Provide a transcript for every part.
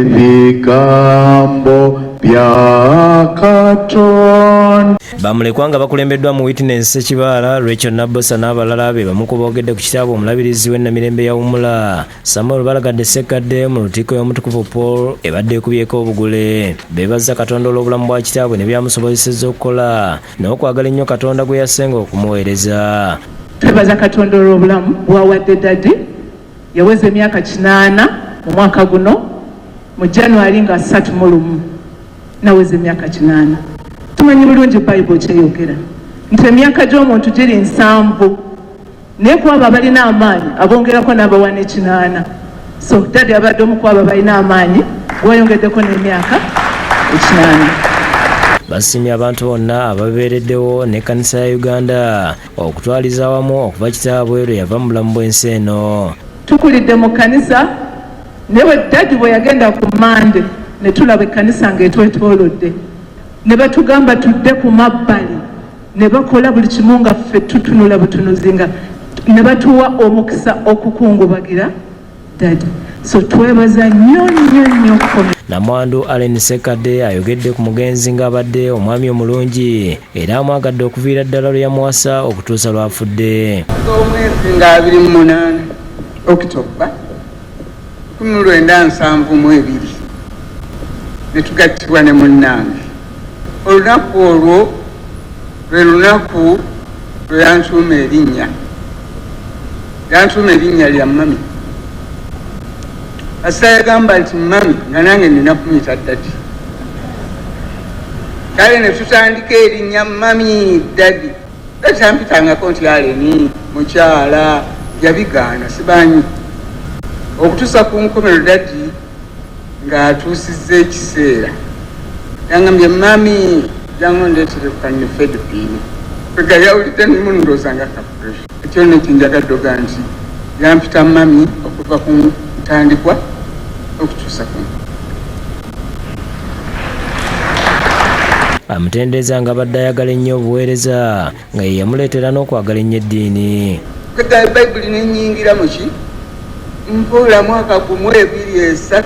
ebigambo bya Katonda. Bamulekwa nga bakulembeddwa mu Witness Ssekibala, Rachel Nabosa n'abalala be bamu ku boogedde ku kitabo Omulabiriizi w'ennamirembe ya Umula. Samuel Balagadde Ssekadde mu lutikko y'omutukuvu Paul ebadde ekubyeko obugule. Beebaza Katonda olw'obulamu bwa kitaabwe ne byamusobozesezza okukola n'okwagala ennyo Katonda gwe yasenga okumuweereza. Twebaza Katonda olw'obulamu bw'awadde Daddy. Yaweza emyaka 8 mu mwaka guno mu January nga 31 naweza emyaka 8. Tumanyi bulungi Bible kyeyogera nti emyaka gy'omuntu giri 7 naye kwabo abalina amaanyi abongerako n'abawa ne8. So Daddy abadde omu kwabo balina amaanyi gwayongeddeko n'emyaka 8. Basimye abantu bonna ababeereddewo n'ekkanisa ya Uganda okutwaliza awamu okuva kitaabwe lwe yava mu bulamu bw'ensi eno. Tukulidde mu kanisa newe Daddy bwe yagenda ku Mande ne tulaba ekkanisa ng'etwetoolodde ne batugamba tudde ku mabbali ne bakola buli kimu nga ffe tutunula butunuzi nga ne batuwa omukisa okukungubagira Daddy. So twebaza nnyo Namwandu Allen Ssekadde ayogedde ku mugenzi ng'abadde omwami omulungi era amwagadde okuviira ddala lwe yamuwasa okutuusa lw'afudde. Omwezi nga 28 Oktoba 1972 ne tugattibwa ne munnange. Olunaku olwo lwe lunaku lwe yantuuma erinnya lya mami. Asa yagamba nti mami nga nange nina kumuyita Daddy. Kale ne tutandika erinnya mami Daddy. Tampitangako nti Aleni mukyala yabigaana sibanyi. Okutuusa ku nkomero Daddy ng'atuusizza ekiseera yangambye mami jangu ndeetere ku kanifedipini kwega yawulidde nimundooza nga kapuresha. Ekyo nekinjagadde oga nti yampita mami okuva ku ntandikwa okutuusa ku amutendereza nga badde ayagala ennyo obuweereza nga ye yamuleetera n'okwagala ennyo eddiini. Kwega Bayibuli nenyingira muki mpuula mwaka gumu 2-3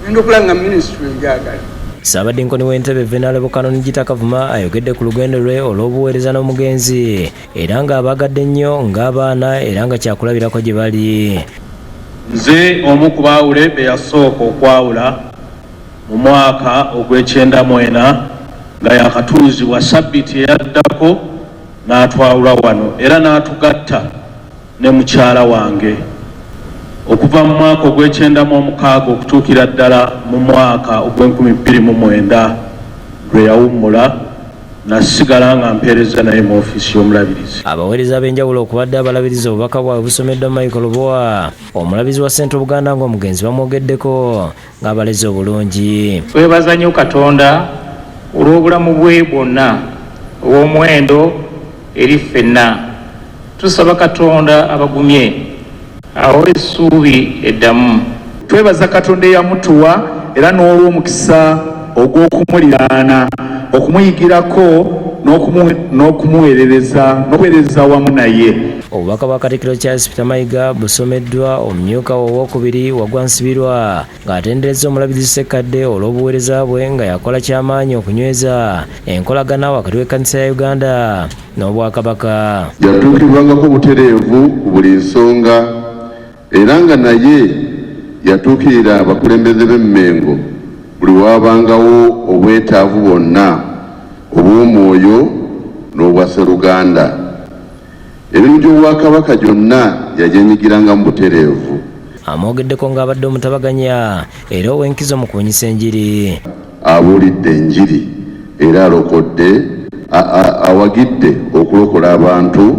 ngenda okulanga ministry enjagala. Ssaabadinkoni w'entebe Venerable Canon Gita Kavuma ayogedde ku lugendo lwe olw'obuweereza n'omugenzi era ng'abaagadde nnyo ng'abaana era nga kyakulabirako gye bali. Nze omu ku baawule be yasooka okwawula mu mwaka ogw'1994 nga yakatuuzibwa sabbiiti eyaddako n'atwawula wano era n'atugatta ne mukyala wange. Okuva mu mwaka ogw'1996 okutuukira ddala mu mwaka ogw'2009 lwe yawummula nasigala nga mpeereza naye mu ofiisi y'omulabirizi. Abaweereza b'enjawulo okubadde abalabiriza obubaka bwabwe busomeddwa Michael Boa, omulabizi wa Ssente Buganda ng'omugenzi bamwogeddeko ng'abalezi obulungi. Twebaza nnyo Katonda olw'obulamu bwe bwonna obw'omuwendo eri ffenna. Tusaba Katonda abagumye awo essuubi eddamu. Twebaza Katonda eyamutuwa era n'olw'omukisa ogw'okumuliraana okumuyigirako n'okuweereza wamu naye. Obubaka bwa Katikkiro Charles Peter Mayiga busomeddwa omumyuka owokubiri wagwansibirwa ng'atendereza Omulabiriizi Ssekadde olw'obuweereza bwe nga yakola ky'amaanyi okunyweza enkolagana wakati w'ekkanisa ya Uganda n'Obwakabaka. Yatuukibwangako butereevu ku buli nsonga era nga naye yatuukirira abakulembeze b'emmengo buli waabangawo obwetaavu bwonna obw'omwoyo n'obwa Sseruganda. Emirimu gy'Obwakabaka gyonna yagyenyigiranga mu butereevu. Amwogeddeko ng'abadde omutabaganya era ow'enkizo mu kubunyisa enjiri. Abuulidde enjiri era alokodde awagidde okulokola abantu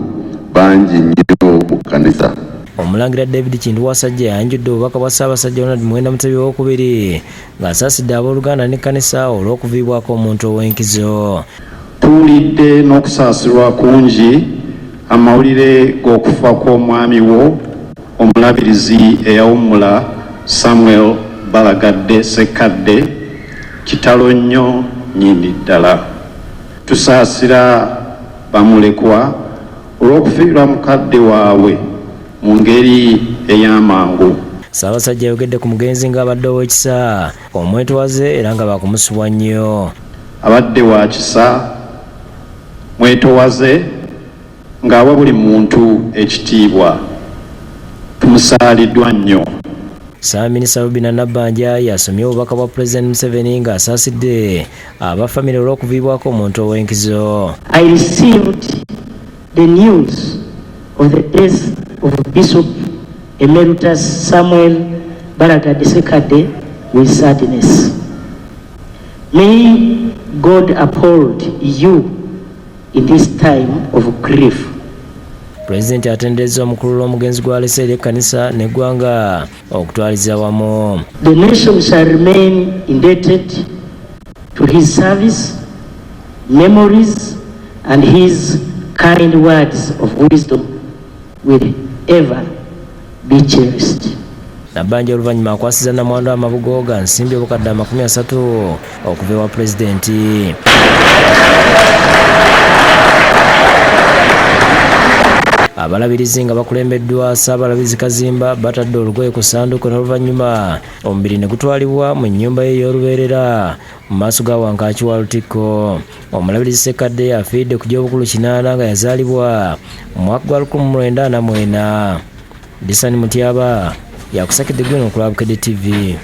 bangi nnyo mu kkanisa. Omulangira David Kinduwasajja yanjudde obubaka bwa Ssaabasajja Ronald Muwenda Mutebi II ng'asaasidde abooluganda n'ekkanisa olw'okuviibwako omuntu ow'enkizo. Tuwulidde n'okusaasirwa kungi amawulire g'okufa kw'omwami wo Omulabiriizi eyawummula Samuel Balagadde Ssekadde kitalo nnyo nnyini ddala. Tusaasira bamulekwa olw'okufiirwa mukadde waabwe mu ngeri ey'amangu. Ssaabasajja ayogedde ku mugenzi ng'abadde ow'ekisa omwetowaze era nga bakumusubwa nnyo. Abadde wa kisa mwetowaze ng'awa buli muntu ekitiibwa. Tumusaaliddwa nnyo. Ssaabaminisita Rubina Nabbanja yasomye obubaka bwa Pulezidenti Museveni ng'asaasidde abafamire olw'okuviibwako omuntu ow'enkizo. I received the news of the death of Bishop Emeritus Samuel Balagadde Ssekadde with sadness. May God uphold you in this time of grief. Pulezidenti atenderezza omukulu w'omugenzi gw'alese eri ekkanisa n'eggwanga okutwaliza wamu. The nation shall remain indebted to his service, memories, and his kind words of wisdom will ever be cherished. Nabbanja oluvannyuma akwasiza namwandu amabugo ga nsimbi obukadde 30 okuva ewa pulezidenti. Abalabirizi nga bakulembeddwa Ssaabalabizi Kazimba batadde olugoye ku ssanduuko n'oluvannyuma omubiri ne gutwalibwa mu nnyumba ye ey'olubeerera mu maaso ga wankaaki wa Lutikko. Omulabirizi Ssekadde afiiridde ku gy'obukulu 80 nga yazaalibwa mu mwaka gwa 1949. Disani Mutyaba yakusakidde gwino ku Bukedde TV.